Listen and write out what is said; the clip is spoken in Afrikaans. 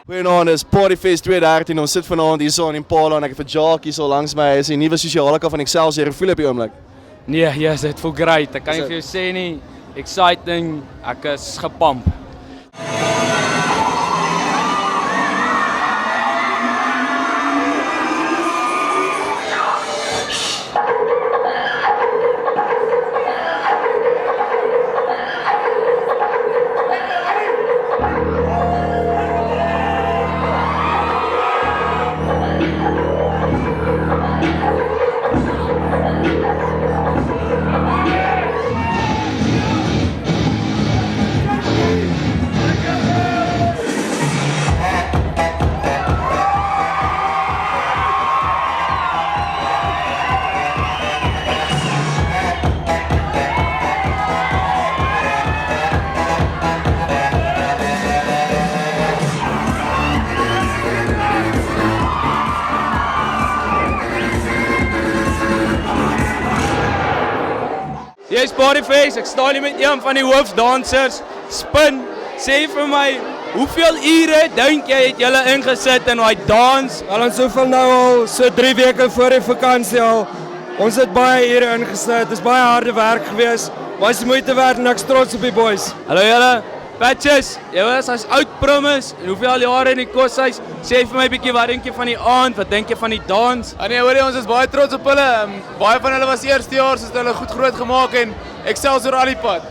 Goeienaand, dis Partyfest 2013. Ons sit vanaand hier so in Impala en ek het vir Jacques hier so langs my. Hy is die nuwe sosiale van Excelsior. Hoe voel op die oomblik? Nee, yes, dit voel great. Ek kan nie vir jou sê nie. Exciting. Ek is gepamp. Jy's Partyfest, ek staan hier met een van die hoofdansers, Spin. Sê vir my, hoeveel ure dink jy het julle ingesit in daai dans? Al ons hoeveel nou al, so 3 weke voor die vakansie al. Ons het baie ure ingesit, dit is baie harde werk gewees. Maar is die moeite werd en ek's trots op die boys. Hallo julle, Patches, jy was as oud promis, en hoeveel jare in die koshuis? Sê vir my bietjie, wat dink jy van die aand, wat dink jy van die dans? Nee, hoorie, ons is baie trots op hulle. Baie van hulle was eerstejaars, het hulle goed groot gemaak en Excelsior al die pad.